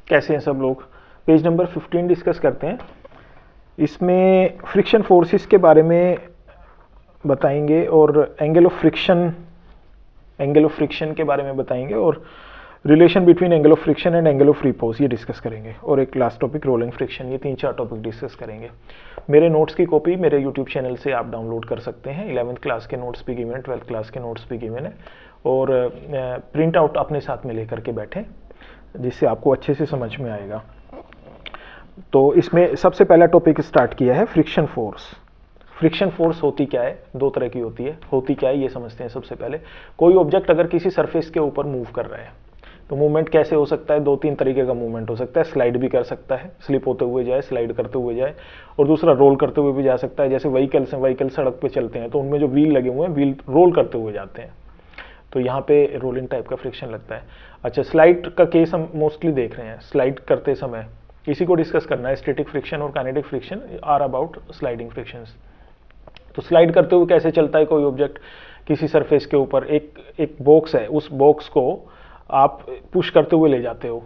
कैसे हैं सब लोग। पेज नंबर 15 डिस्कस करते हैं। इसमें फ्रिक्शन फोर्सेस के बारे में बताएंगे और एंगल ऑफ फ्रिक्शन के बारे में बताएंगे और relation between angle of friction and angle of repose ये डिस्कस करेंगे और एक लास्ट टॉपिक रोलिंग फ्रिक्शन। ये 3-4 टॉपिक डिस्कस करेंगे। मेरे नोट्स की कॉपी मेरे यूट्यूब चैनल से आप डाउनलोड कर सकते हैं। 11th क्लास के नोट्स भी गिवन है, 12th क्लास के नोट्स भी गिवन है और प्रिंट आउट अपने साथ में लेकर के बैठें जिससे आपको अच्छे से समझ में आएगा। तो इसमें सबसे पहला टॉपिक स्टार्ट किया है फ्रिक्शन फोर्स। फ्रिक्शन फोर्स होती क्या है? दो तरह की होती क्या है ये समझते हैं। सबसे पहले कोई ऑब्जेक्ट अगर किसी सरफेस के ऊपर मूव कर रहा है तो मूवमेंट कैसे हो सकता है? 2-3 तरीके का मूवमेंट हो सकता है। स्लाइड भी कर सकता है, स्लिप होते हुए जाए, स्लाइड करते हुए जाए, और दूसरा रोल करते हुए भी जा सकता है। जैसे व्हीकल सड़क पे चलते हैं तो उनमें जो व्हील लगे हुए हैं व्हील रोल करते हुए जाते हैं, तो यहाँ पे रोलिंग टाइप का फ्रिक्शन लगता है। अच्छा, स्लाइड का केस हम मोस्टली देख रहे हैं। स्लाइड करते समय इसी को डिस्कस करना है। स्टैटिक फ्रिक्शन और kinetic friction are about sliding frictions. तो स्लाइड करते हुए कैसे चलता है कोई ऑब्जेक्ट किसी सरफेस के ऊपर? एक बॉक्स है, उस बॉक्स को आप पुश करते हुए ले जाते हो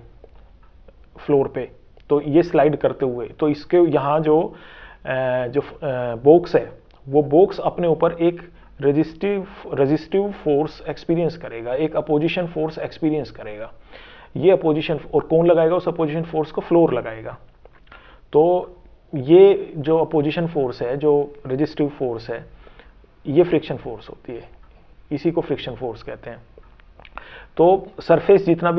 फ्लोर पे, तो ये स्लाइड करते हुए, तो इसके यहाँ जो बॉक्स है वो बॉक्स अपने ऊपर एक रेजिस्टिव फोर्स एक्सपीरियंस करेगा, एक अपोजिशन फोर्स एक्सपीरियंस करेगा। ये अपोजिशन, और कौन लगाएगा उस अपोजिशन फोर्स को? फ्लोर लगाएगा। तो ये जो अपोजिशन फोर्स है, जो रेजिस्टिव फोर्स है, ये फ्रिक्शन फोर्स होती है। इसी को फ्रिक्शन फोर्स कहते हैं। तो सरफेस जितना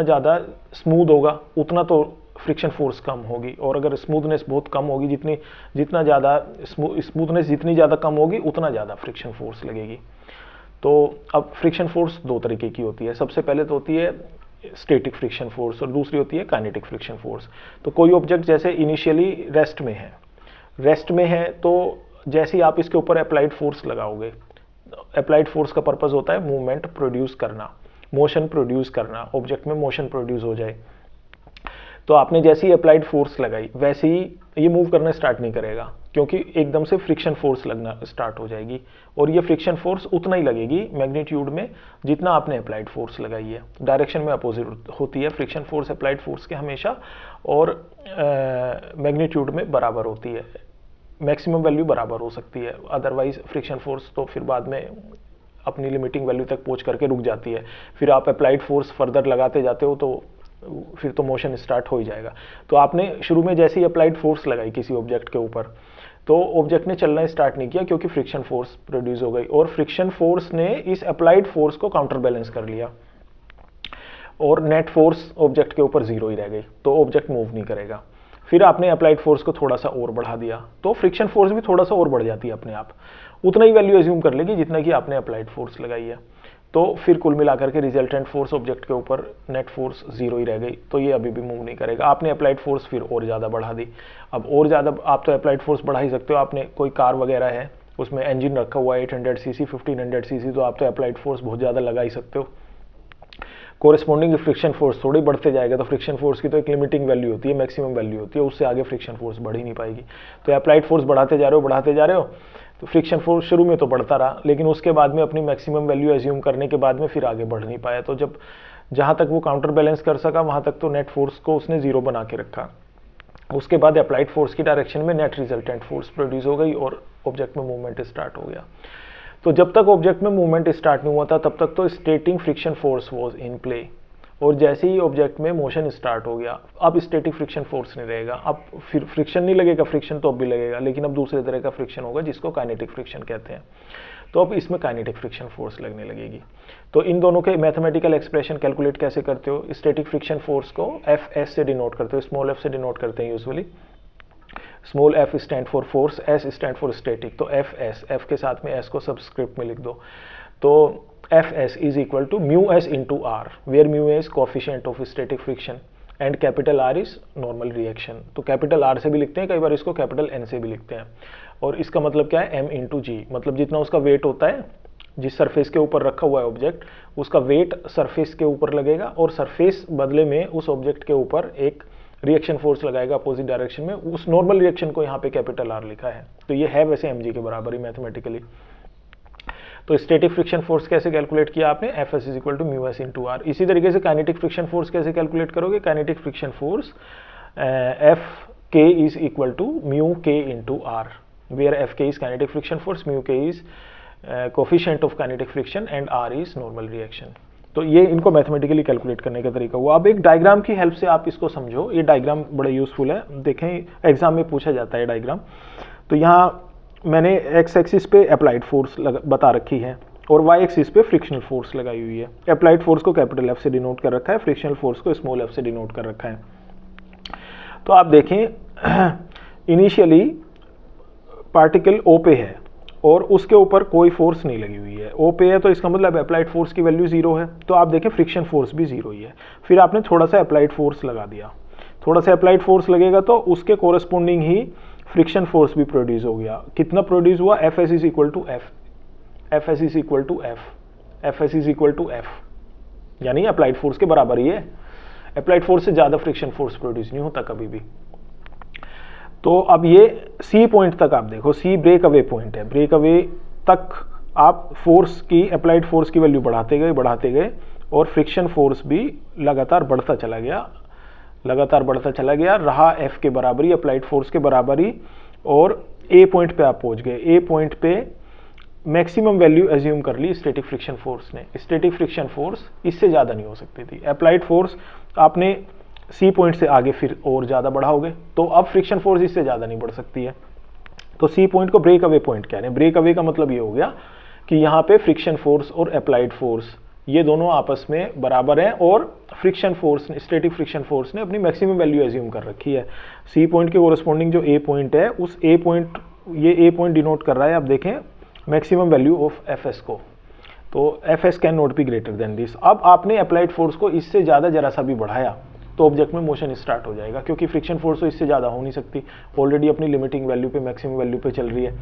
ज़्यादा स्मूथ होगा उतना तो फ्रिक्शन फोर्स कम होगी, और अगर स्मूथनेस बहुत कम होगी, जितना ज़्यादा स्मूथनेस जितनी ज़्यादा कम होगी उतना ज़्यादा फ्रिक्शन फोर्स लगेगी। तो अब फ्रिक्शन फोर्स दो तरीके की होती है। सबसे पहले तो होती है स्टैटिक फ्रिक्शन फोर्स और दूसरी होती है काइनेटिक फ्रिक्शन फोर्स। तो कोई ऑब्जेक्ट जैसे इनिशियली रेस्ट में है तो जैसे ही आप इसके ऊपर अप्लाइड फोर्स लगाओगे, अप्लाइड फोर्स का पर्पस होता है मूवमेंट प्रोड्यूस करना, मोशन प्रोड्यूस करना, ऑब्जेक्ट में मोशन प्रोड्यूस हो जाए। तो आपने जैसे ही अप्लाइड फोर्स लगाई वैसे ही ये मूव करना स्टार्ट नहीं करेगा, क्योंकि एकदम से फ्रिक्शन फोर्स लगना स्टार्ट हो जाएगी, और ये फ्रिक्शन फोर्स उतना ही लगेगी मैग्नीट्यूड में जितना आपने अप्लाइड फोर्स लगाई है। डायरेक्शन में अपोजिट होती है फ्रिक्शन फोर्स अप्लाइड फोर्स के हमेशा, और मैग्नीट्यूड में बराबर होती है। मैक्सिमम वैल्यू बराबर हो सकती है, अदरवाइज फ्रिक्शन फोर्स तो फिर बाद में अपनी लिमिटिंग वैल्यू तक पहुंच करके रुक जाती है। फिर आप अप्लाइड फोर्स फर्दर लगाते जाते हो तो फिर तो मोशन स्टार्ट हो ही जाएगा। तो आपने शुरू में जैसे ही अप्लाइड फोर्स लगाई किसी ऑब्जेक्ट के ऊपर तो ऑब्जेक्ट ने चलना स्टार्ट नहीं किया, क्योंकि फ्रिक्शन फोर्स प्रोड्यूस हो गई, और फ्रिक्शन फोर्स ने इस अप्लाइड फोर्स को काउंटर बैलेंस कर लिया, और नेट फोर्स ऑब्जेक्ट के ऊपर 0 ही रह गई, तो ऑब्जेक्ट मूव नहीं करेगा। फिर आपने अप्लाइड फोर्स को थोड़ा सा और बढ़ा दिया तो फ्रिक्शन फोर्स भी थोड़ा सा और बढ़ जाती है अपने आप, उतना ही वैल्यू एज्यूम कर लेगी जितना कि आपने अप्लाइड फोर्स लगाई है। तो फिर कुल मिलाकर के रिजल्टेंट फोर्स ऑब्जेक्ट के ऊपर नेट फोर्स 0 ही रह गई, तो ये अभी भी मूव नहीं करेगा। आपने अप्लाइड फोर्स फिर और ज़्यादा बढ़ा दी। अब और ज़्यादा आप तो अप्लाइड फोर्स बढ़ा ही सकते हो। आपने कोई कार वगैरह है, उसमें इंजन रखा हुआ है 800 सीसी 1500 सीसी, तो आप तो अप्लाइड फोर्स बहुत ज़्यादा लगा ही सकते हो। कोरेस्पॉन्डिंग फ्रिक्शन फोर्स थोड़ी बढ़ते जाएगा, तो फ्रिक्शन फोर्स की तो एक लिमिटिंग वैल्यू होती है, मैक्सिमम वैल्यू होती है, उससे आगे फ्रिक्शन फोर्स बढ़ ही नहीं पाएगी। तो अप्लाइड फोर्स बढ़ाते जा रहे हो तो फ्रिक्शन फोर्स शुरू में तो बढ़ता रहा, लेकिन उसके बाद में अपनी मैक्सिमम वैल्यू एज्यूम करने के बाद में फिर आगे बढ़ नहीं पाया। तो जहाँ तक वो काउंटर बैलेंस कर सका वहाँ तक तो नेट फोर्स को उसने 0 बना के रखा। उसके बाद अप्लाइड फोर्स की डायरेक्शन में नेट रिजल्टेंट फोर्स प्रोड्यूस हो गई और ऑब्जेक्ट में मूवमेंट स्टार्ट हो गया। तो जब तक ऑब्जेक्ट में मूवमेंट स्टार्ट नहीं हुआ था तब तक तो static friction force was in play, और जैसे ही ऑब्जेक्ट में मोशन स्टार्ट हो गया अब स्टैटिक फ्रिक्शन फोर्स नहीं रहेगा। अब फिर फ्रिक्शन नहीं लगेगा, फ्रिक्शन तो अब भी लगेगा, लेकिन अब दूसरे तरह का फ्रिक्शन होगा जिसको काइनेटिक फ्रिक्शन कहते हैं। तो अब इसमें काइनेटिक फ्रिक्शन फोर्स लगने लगेगी। तो इन दोनों के मैथमेटिकल एक्सप्रेशन कैलकुलेट कैसे करते हो? स्टैटिक फ्रिक्शन फोर्स को FS से डिनोट करते हो, स्मॉल f से डिनोट करते हैं usually. Small f stand for force, S stand for static. तो F के साथ में S को सबस्क्रिप्ट में लिख दो। तो Fs is equal to mu s into r, where mu is coefficient of static friction and capital R is normal reaction। तो कैपिटल R से भी लिखते हैं, कई बार इसको कैपिटल N से भी लिखते हैं, और इसका मतलब क्या है? M into G, मतलब जितना उसका वेट होता है, जिस सरफेस के ऊपर रखा हुआ है ऑब्जेक्ट, उसका वेट सरफेस के ऊपर लगेगा, और सरफेस बदले में उस ऑब्जेक्ट के ऊपर एक रिएक्शन फोर्स लगाएगा अपोजिट डायरेक्शन में। उस नॉर्मल रिएक्शन को यहाँ पे कैपिटल R लिखा है, तो ये है वैसे mg के बराबर ही मैथमेटिकली। तो स्टैटिक फ्रिक्शन फोर्स कैसे कैलकुलेट किया आपने, Fs is equal to mu S into R. इसी तरीके से काइनेटिक फ्रिक्शन फोर्स कैसे कैलकुलेट करोगे, kinetic friction force F K is equal to mu K into R, where F K is kinetic friction force, mu K is coefficient of kinetic friction and R is normal reaction. तो ये इनको mathematically calculate करने का तरीका हुआ। अब एक diagram की हेल्प से आप इसको समझो, ये डायग्राम बड़ा यूजफुल है, देखें एग्जाम में पूछा जाता है डायग्राम। तो यहाँ मैंने एक्स एक्सिस पे अप्लाइड फोर्स बता रखी है और वाई एक्सिस पे फ्रिक्शनल फोर्स लगाई हुई है। अप्लाइड फोर्स को कैपिटल एफ से डिनोट कर रखा है, फ्रिक्शनल फोर्स को स्मॉल एफ से डिनोट कर रखा है। तो आप देखें इनिशियली पार्टिकल ओ पे है और उसके ऊपर कोई फोर्स नहीं लगी हुई है, ओ पे है तो इसका मतलब अप्लाइड फोर्स की वैल्यू 0 है। तो आप देखें फ्रिक्शन फोर्स भी 0 ही है। फिर आपने थोड़ा सा अप्लाइड फोर्स लगा दिया, थोड़ा सा अप्लाइड फोर्स लगेगा तो उसके कोरस्पोंडिंग ही फ्रिक्शन फोर्स भी प्रोड्यूस हो गया। कितना प्रोड्यूस हुआ, f s is equal to f, f s is equal to f, f s is equal to f, यानी अप्लाइड फोर्स के बराबर ही है। अप्लाइड फोर्स से ज्यादा फ्रिक्शन फोर्स प्रोड्यूस नहीं होता कभी भी। तो अब ये सी पॉइंट तक आप देखो, सी ब्रेक अवे पॉइंट है, ब्रेक अवे तक आप फोर्स की, अप्लाइड फोर्स की वैल्यू बढ़ाते गए और फ्रिक्शन फोर्स भी लगातार बढ़ता चला गया, लगातार बढ़ता चला गया, रहा एफ के बराबर ही, अप्लाइड फोर्स के बराबर ही। और ए पॉइंट पे आप पहुंच गए, ए पॉइंट पे मैक्सिमम वैल्यू एज्यूम कर ली स्टैटिक फ्रिक्शन फोर्स ने। स्टैटिक फ्रिक्शन फोर्स इससे ज़्यादा नहीं हो सकती थी। अप्लाइड फोर्स आपने सी पॉइंट से आगे फिर और ज़्यादा बढ़ाओगे तो अब फ्रिक्शन फोर्स इससे ज़्यादा नहीं बढ़ सकती है। तो सी पॉइंट को ब्रेक अवे पॉइंट कह रहे हैं। ब्रेक अवे का मतलब ये हो गया कि यहाँ पे फ्रिक्शन फोर्स और अप्लाइड फोर्स ये दोनों आपस में बराबर हैं और friction force, static friction force ने अपनी मैक्सिमम वैल्यू एज्यूम कर रखी है। सी पॉइंट के कोरस्पोंडिंग जो ए पॉइंट है, उस ए पॉइंट, ये ए पॉइंट डिनोट कर रहा है, आप देखें maximum value of F S को। तो F S can not be greater than this. अब आपने अप्लाइड फोर्स को इससे ज़्यादा जरा सा भी बढ़ाया तो ऑब्जेक्ट में मोशन स्टार्ट हो जाएगा, क्योंकि फ्रिक्शन फोर्स तो इससे ज़्यादा हो नहीं सकती, ऑलरेडी अपनी लिमिटिंग वैल्यू पे, मैक्सिमम वैल्यू पे चल रही है।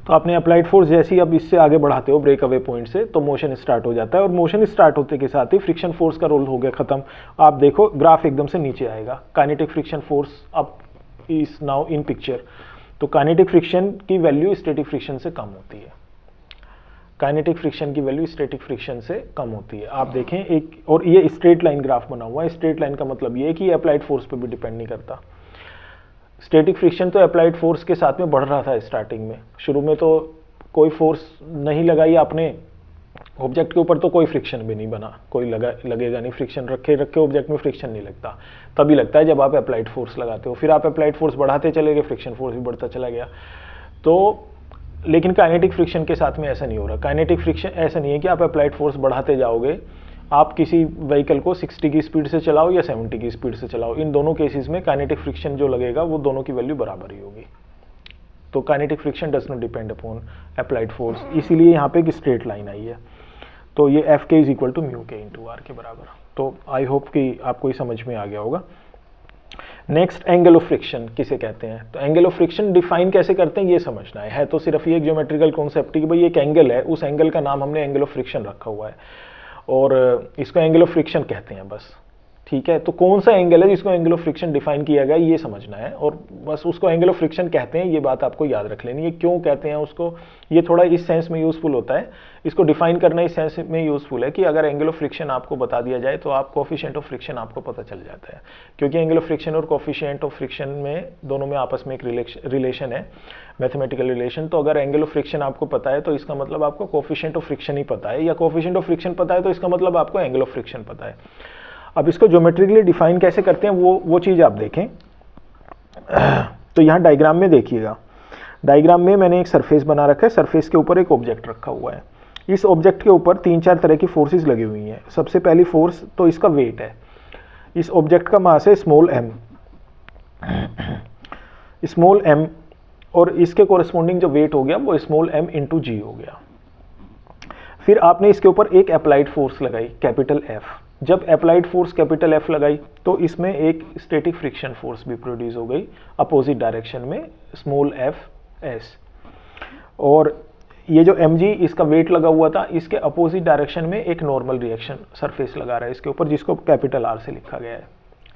तो आपने अप्लाइड फोर्स जैसे ही अब इससे आगे बढ़ाते हो ब्रेक अवे पॉइंट से, तो मोशन स्टार्ट हो जाता है और मोशन स्टार्ट होते के साथ ही फ्रिक्शन फोर्स का रोल हो गया खत्म। आप देखो ग्राफ एकदम से नीचे आएगा, काइनेटिक फ्रिक्शन फोर्स अब इज नाउ इन पिक्चर। तो काइनेटिक फ्रिक्शन की वैल्यू स्टैटिक फ्रिक्शन से कम होती है, काइनेटिक फ्रिक्शन की वैल्यू स्टैटिक फ्रिक्शन से कम होती है। आप देखें एक, और ये स्ट्रेट लाइन ग्राफ बना हुआ है। स्ट्रेट लाइन का मतलब ये है कि अप्लाइड फोर्स पे भी डिपेंड नहीं करता। स्टैटिक फ्रिक्शन तो अप्लाइड फोर्स के साथ में बढ़ रहा था स्टार्टिंग में, शुरू में तो कोई फोर्स नहीं लगाई आपने ऑब्जेक्ट के ऊपर तो कोई फ्रिक्शन भी नहीं बना, कोई लगेगा नहीं, फ्रिक्शन रखे ऑब्जेक्ट में फ्रिक्शन नहीं लगता, तभी लगता है जब आप अप्लाइड फोर्स लगाते हो। फिर आप अप्लाइड फोर्स बढ़ाते चले गए, फ्रिक्शन फोर्स भी बढ़ता चला गया। तो लेकिन काइनेटिक फ्रिक्शन के साथ में ऐसा नहीं हो रहा। काइनेटिक फ्रिक्शन ऐसा नहीं है कि आप अप्लाइड फोर्स बढ़ाते जाओगे, आप किसी व्हीकल को 60 की स्पीड से चलाओ या 70 की स्पीड से चलाओ, इन दोनों केसेस में काइनेटिक फ्रिक्शन जो लगेगा वो दोनों की वैल्यू बराबर ही होगी। तो kinetic friction does not depend upon applied force, इसीलिए यहाँ पे एक स्ट्रेट लाइन आई है। तो ये F K is equal to mu K into are के बराबर। तो आई होप कि आपको ये समझ में आ गया होगा। नेक्स्ट, एंगल ऑफ फ्रिक्शन किसे कहते हैं। तो एंगल ऑफ फ्रिक्शन डिफाइन कैसे करते हैं ये समझना है तो सिर्फ ये एक ज्योमेट्रिकल कॉन्सेप्ट कि भाई एक एंगल है, उस एंगल का नाम हमने एंगल ऑफ फ्रिक्शन रखा हुआ है और इसको एंगल ऑफ फ्रिक्शन कहते हैं बस, ठीक है। तो कौन सा एंगल है जिसको एंगल ऑफ फ्रिक्शन डिफाइन किया गया ये समझना है और बस उसको एंगल ऑफ फ्रिक्शन कहते हैं, ये बात आपको याद रख लेनी है। क्यों कहते हैं उसको, ये थोड़ा इस सेंस में यूजफुल होता है, इसको डिफाइन करना इस सेंस में यूजफुल है कि अगर एंगल ऑफ फ्रिक्शन आपको बता दिया जाए तो आप कोफिशिएंट ऑफ फ्रिक्शन आपको पता चल जाता है, क्योंकि एंगल ऑफ फ्रिक्शन और कोफिशिएंट ऑफ फ्रिक्शन में दोनों में आपस में एक रिलेशन है, मैथमेटिकल रिलेशन। तो अगर एंगल ऑफ फ्रिक्शन आपको पता है तो इसका मतलब आपको कोफिशिएंट ऑफ फ्रिक्शन ही पता है, या कोफिशिएंट ऑफ फ्रिक्शन पता है तो इसका मतलब आपको एंगल ऑफ फ्रिक्शन पता है। अब इसको ज्योमेट्रिकली डिफाइन कैसे करते हैं वो चीज़ आप देखें। तो यहाँ डायग्राम में देखिएगा, डायग्राम में मैंने एक सरफेस बना रखा है, सरफेस के ऊपर एक ऑब्जेक्ट रखा हुआ है। इस ऑब्जेक्ट के ऊपर 3-4 तरह की फोर्सेस लगी हुई हैं। सबसे पहली फोर्स तो इसका वेट है। इस ऑब्जेक्ट का मास है स्मॉल एम, और इसके कोरस्पोंडिंग जो वेट हो गया वो स्मॉल m इंटू जी हो गया। फिर आपने इसके ऊपर एक अप्लाइड फोर्स लगाई कैपिटल F। जब अप्लाइड फोर्स कैपिटल F लगाई तो इसमें एक स्टैटिक फ्रिक्शन फोर्स भी प्रोड्यूस हो गई अपोजिट डायरेक्शन में, स्मॉल f s। और ये जो mg इसका वेट लगा हुआ था, इसके अपोजिट डायरेक्शन में एक नॉर्मल रिएक्शन सरफेस लगा रहा है इसके ऊपर, जिसको कैपिटल R से लिखा गया है,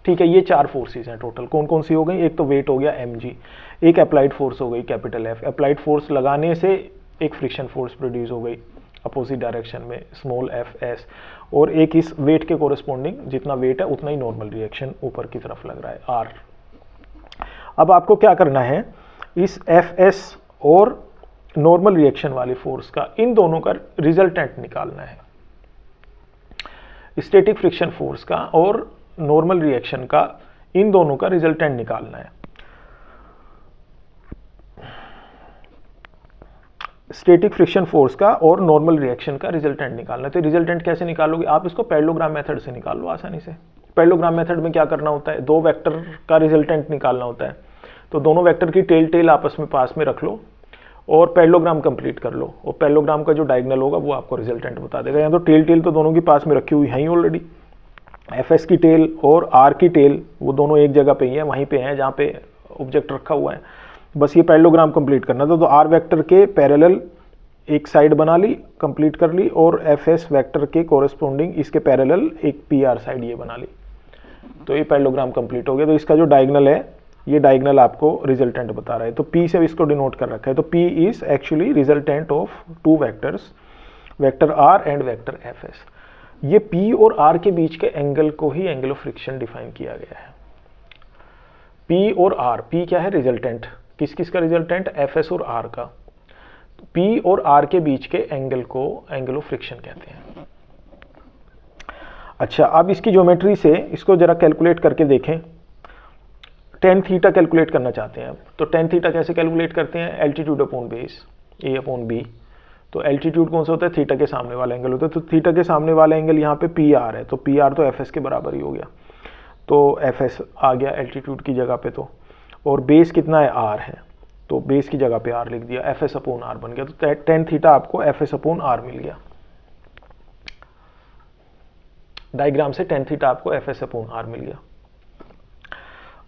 ठीक है। ये 4 फोर्सेस हैं टोटल। कौन कौन सी हो गई, एक तो वेट हो गया mg, एक अप्लाइड फोर्स हो गई कैपिटल F। अप्लाइड फोर्स लगाने से एक फ्रिक्शन फोर्स प्रोड्यूस हो गई अपोजिट डायरेक्शन में स्मॉल एफ एस, और एक इस वेट के कोरिस्पोंडिंग जितना वेट है उतना ही नॉर्मल रिएक्शन ऊपर की तरफ लग रहा है आर। अब आपको क्या करना है, इस एफ एस और नॉर्मल रिएक्शन वाली फोर्स का, इन दोनों का रिजल्टेंट निकालना है। स्टैटिक फ्रिक्शन फोर्स का और नॉर्मल रिएक्शन का, इन दोनों का रिजल्टेंट निकालना है। स्टैटिक फ्रिक्शन फोर्स का और नॉर्मल रिएक्शन का रिजल्टेंट निकालना है। तो रिजल्टेंट कैसे निकालोगे, आप इसको पैरेललोग्राम मेथड से निकाल लो आसानी से। पैरेललोग्राम मेथड में क्या करना होता है, दो वेक्टर का रिजल्टेंट निकालना होता है। तो दोनों वेक्टर की टेल टेल आपस में पास में रख लो और पैरेललोग्राम कंप्लीट कर लो, और पैरेललोग्राम का जो डायगोनल होगा वो आपको रिजल्टेंट बता देगा। यहाँ तो टेल टेल तो दोनों की पास में रखी हुई है ही ऑलरेडी, एफ एस की टेल और आर की टेल वो दोनों एक जगह पे ही है, वहीं पे हैं जहाँ पे ऑब्जेक्ट रखा हुआ है। बस ये पैरेललोग्राम कंप्लीट करना था। तो आर वेक्टर के पैरेलल एक साइड बना ली, कंप्लीट कर ली, और एफ एस वेक्टर के कोरिस्पोंडिंग इसके पैरेलल एक पी आर साइड ये बना ली। तो ये पैरेललोग्राम कंप्लीट हो गया। तो इसका जो डायगोनल है, ये डायगोनल आपको रिजल्टेंट बता रहा है। तो P से इसको डिनोट कर रखा है। तो P is actually resultant of two vectors, vector R and vector FS। ये P और R के बीच के एंगल को ही एंगल ऑफ फ्रिक्शन डिफाइन किया गया है। P और R, P क्या है रिजल्टेंट, किस किस का रिजल्टेंट, FS और R का। P और R के बीच के एंगल को एंगल ऑफ फ्रिक्शन कहते हैं। अच्छा, अब इसकी ज्योमेट्री से इसको जरा कैलकुलेट करके देखें। टेन थीटा कैलकुलेट करना चाहते हैं आप, तो टेन थीटा कैसे कैलकुलेट करते हैं, एल्टीट्यूड अपॉन बेस ए अपॉन बी। तो एल्टीट्यूड कौन सा होता है, थीटा के सामने वाला एंगल होता है। तो थीटा के सामने वाला एंगल यहाँ पे पी आर है, तो पी आर तो एफ एस के बराबर ही हो गया। तो एफ एस आ गया एल्टीट्यूड की जगह पे, तो और बेस कितना है, आर है, तो बेस की जगह पे आर लिख दिया, एफ एस अपॉन आर बन गया। तो टेन थीटा आपको एफ एस अपॉन आर मिल गया। डायग्राम से टेन थीटा आपको एफ एस अपॉन आर मिल गया।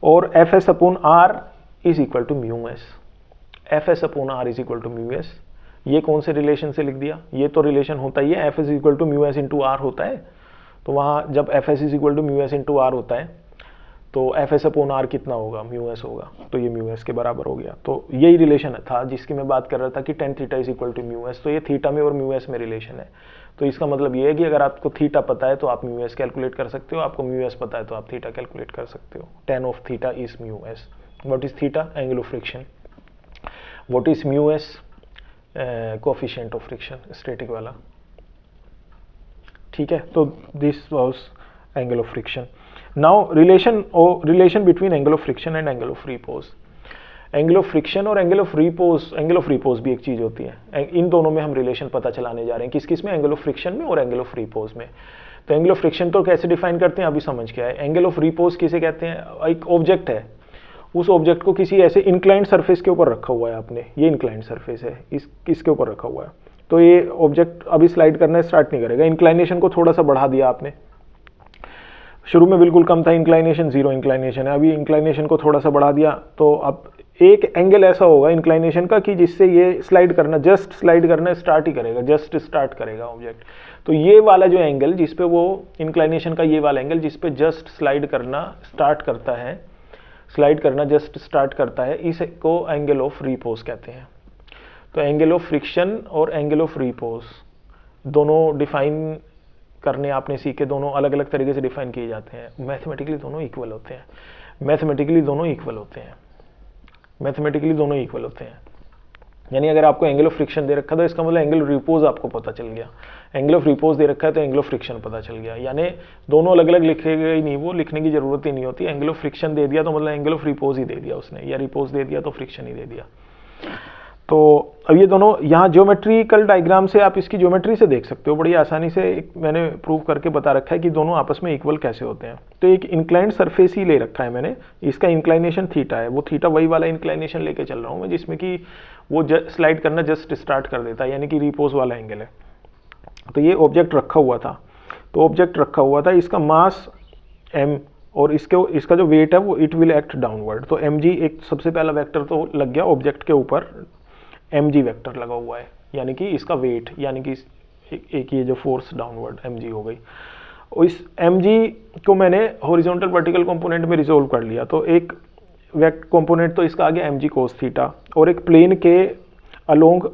और f s upon r is equal to mu s, f s upon r is equal to mu s. ये कौन से रिलेशन से लिख दिया, ये तो रिलेशन होता ही है, f s equal to mu S into r होता है। तो वहाँ जब f s is equal to mu S into r होता है, तो एफ एस अपॉन आर कितना होगा, म्यू एस होगा। तो ये म्यू एस के बराबर हो गया। तो यही रिलेशन था जिसकी मैं बात कर रहा था कि tan theta is equal to mu s. तो ये थीटा में और म्यू एस में रिलेशन है। तो इसका मतलब ये है कि अगर आपको थीटा पता है तो आप म्यू एस कैलकुलेट कर सकते हो, आपको म्यू एस पता है तो आप थीटा कैलकुलेट कर सकते हो। Ten of theta is mu S. What is theta, angle of friction. What is mu S, coefficient of friction, static वाला। ठीक है, तो this was angle of friction. Now relation between angle of friction and angle of repose. Angle of friction और angle of repose भी एक चीज होती है। इन दोनों में हम रिलेशन पता चलाने जा रहे हैं, किस किस में, एंगल ऑफ फ्रिक्शन में और एंगल ऑफ रिपोज में। तो एंगल ऑफ फ्रिक्शन तो कैसे डिफाइन करते हैं अभी समझ के आए। एंगल ऑफ रिपोज किसे कहते हैं, एक ऑब्जेक्ट है, उस ऑब्जेक्ट को किसी ऐसे इंक्लाइंड सरफेस के ऊपर रखा हुआ है आपने, ये इंक्लाइंड सरफेस है, इसके ऊपर रखा हुआ है। तो ये ऑब्जेक्ट अभी स्लाइड करना स्टार्ट नहीं करेगा। इंक्लाइनेशन को थोड़ा सा बढ़ा दिया आपने, शुरू में बिल्कुल कम था इंक्लाइनेशन, 0 इंक्लाइनेशन है, अभी इंक्लाइनेशन को थोड़ा सा बढ़ा दिया। तो अब एक एंगल ऐसा होगा इंक्लाइनेशन का कि जिससे ये स्लाइड करना, जस्ट स्लाइड करना स्टार्ट ही करेगा, जस्ट स्टार्ट करेगा ऑब्जेक्ट। तो ये वाला जो एंगल जिसपे वो इंक्लाइनेशन का, ये वाला एंगल जिसपे जस्ट स्लाइड करना स्टार्ट करता है, स्लाइड करना जस्ट स्टार्ट करता है, इसको एंगल ऑफ रिपोज कहते हैं। तो एंगल ऑफ फ्रिक्शन और एंगल ऑफ रिपोज दोनों डिफाइन करने आपने सीखे, दोनों अलग अलग तरीके से डिफाइन किए जाते हैं। मैथमेटिकली दोनों इक्वल होते हैं, मैथमेटिकली दोनों इक्वल होते हैं, मैथमेटिकली दोनों इक्वल होते हैं। यानी अगर आपको एंगल ऑफ फ्रिक्शन दे रखा तो इसका मतलब एंगल ऑफ रिपोज आपको पता चल गया, एंगल ऑफ रिपोज दे रखा है तो एंगल ऑफ फ्रिक्शन पता चल गया। यानी दोनों अलग अलग लिखे गए नहीं, वो लिखने की जरूरत ही नहीं होती। एंगल ऑफ फ्रिक्शन दे दिया तो मतलब एंगल ऑफ रिपोज ही दे दिया उसने, या रिपोज दे दिया तो फ्रिक्शन ही दे दिया। तो अब ये दोनों यहाँ ज्योमेट्रिकल डायग्राम से आप इसकी ज्योमेट्री से देख सकते हो, बड़ी आसानी से मैंने प्रूव करके बता रखा है कि दोनों आपस में इक्वल कैसे होते हैं। तो एक इंक्लाइंड सरफेस ही ले रखा है मैंने, इसका इंक्लाइनेशन थीटा है, वो थीटा वही वाला इंक्लाइनेशन लेके चल रहा हूँ मैं जिसमें कि वो स्लाइड करना जस्ट स्टार्ट कर देता है, यानी कि रिपोज वाला एंगल है। तो ये ऑब्जेक्ट रखा हुआ था, तो ऑब्जेक्ट रखा हुआ था, इसका मास m और इसका जो वेट है वो इट विल एक्ट डाउनवर्ड। तो mg एक सबसे पहला वेक्टर तो लग गया ऑब्जेक्ट के ऊपर, mg वेक्टर लगा हुआ है, यानी कि इसका वेट, यानी कि एक ये जो फोर्स डाउनवर्ड mg हो गई। और इस mg को मैंने हॉरिजॉन्टल वर्टिकल कंपोनेंट में रिजोल्व कर लिया। तो एक कंपोनेंट तो इसका आ गया mg cos थीटा, और एक प्लेन के अलोंग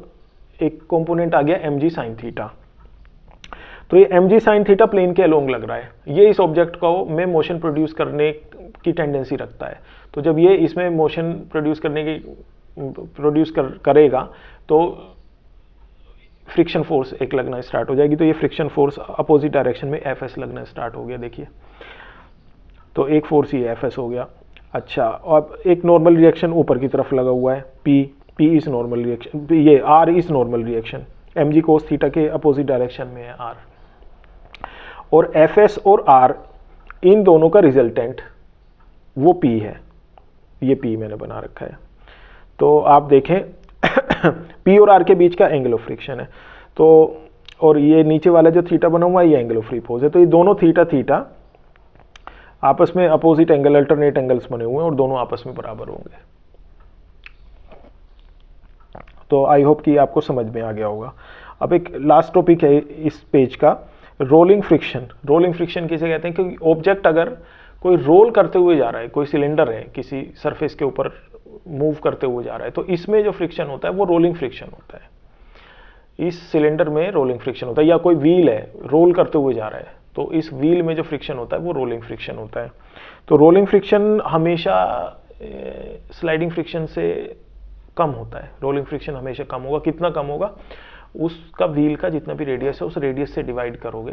एक कंपोनेंट आ गया mg sin थीटा। तो ये mg sin थीटा प्लेन के अलोंग लग रहा है, ये इस ऑब्जेक्ट को में मोशन प्रोड्यूस करने की टेंडेंसी रखता है। तो जब ये इसमें मोशन प्रोड्यूस करेगा तो फ्रिक्शन फोर्स एक लगना स्टार्ट हो जाएगी। तो ये फ्रिक्शन फोर्स अपोजिट डायरेक्शन में Fs लगना स्टार्ट हो गया, देखिए। तो एक फोर्स ये Fs हो गया। अच्छा, और एक नॉर्मल रिएक्शन ऊपर की तरफ लगा हुआ है P इज नॉर्मल रिएक्शन, ये R is normal reaction, mg cos theta के अपोजिट डायरेक्शन में है R। और Fs और R इन दोनों का रिजल्टेंट वो P है, ये P मैंने बना रखा है। तो आप देखें P और R के बीच का एंगल ऑफ फ्रिक्शन है। तो और ये नीचे वाला जो थीटा बना हुआ है ये एंगल ऑफ रिपोज है। तो ये दोनों थीटा आपस में अपोजिट एंगल, अल्टरनेट एंगल्स बने हुए हैं और दोनों आपस में बराबर होंगे। तो आई होप कि आपको समझ में आ गया होगा। अब एक लास्ट टॉपिक है इस पेज का, रोलिंग फ्रिक्शन। रोलिंग फ्रिक्शन किसे कहते हैं? क्योंकि ऑब्जेक्ट अगर कोई रोल करते हुए जा रहा है, कोई सिलेंडर है किसी सरफेस के ऊपर मूव करते हुए जा रहा है, तो इसमें जो फ्रिक्शन होता है वो रोलिंग फ्रिक्शन होता है। इस सिलेंडर में रोलिंग फ्रिक्शन होता है, या कोई व्हील है रोल करते हुए जा रहा है तो इस व्हील में जो फ्रिक्शन होता है वो रोलिंग फ्रिक्शन होता है। तो रोलिंग फ्रिक्शन हमेशा स्लाइडिंग फ्रिक्शन से कम होता है। रोलिंग फ्रिक्शन हमेशा कम होगा। कितना कम होगा? उसका व्हील का जितना भी रेडियस है उस रेडियस से डिवाइड करोगे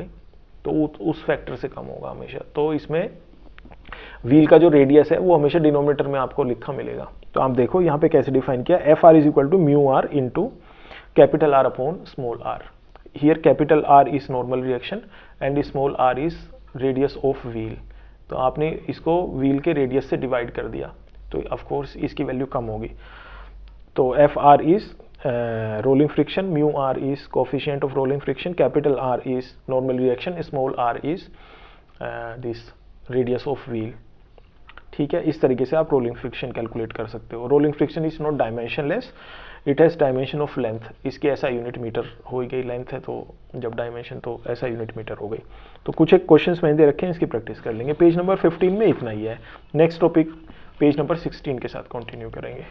तो उस फैक्टर से कम होगा हमेशा। तो इसमें व्हील का जो रेडियस है वो हमेशा डिनोमिनेटर में आपको लिखा मिलेगा। तो आप देखो यहाँ पे कैसे डिफाइन किया, f r is equal to mu r into capital r upon small r. Here capital r is normal reaction and small r is radius of wheel. तो आपने इसको व्हील के रेडियस से डिवाइड कर दिया तो ऑफ कोर्स इसकी value कम होगी। तो F r is rolling friction, mu r is coefficient of rolling friction, capital R is normal reaction, small r is this radius of wheel। ठीक है, इस तरीके से आप रोलिंग फ्रिक्शन कैलकुलेट कर सकते हो। Rolling friction is not dimensionless, it has dimension of length. इसकी ऐसा यूनिट मीटर हो गई, लेंथ है तो जब डायमेंशन तो ऐसा यूनिट मीटर हो गई। तो कुछ एक क्वेश्चंस मैंने दे रखे हैं, इसकी प्रैक्टिस कर लेंगे। पेज नंबर 15 में इतना ही है। नेक्स्ट टॉपिक पेज नंबर 16 के साथ कंटिन्यू करेंगे।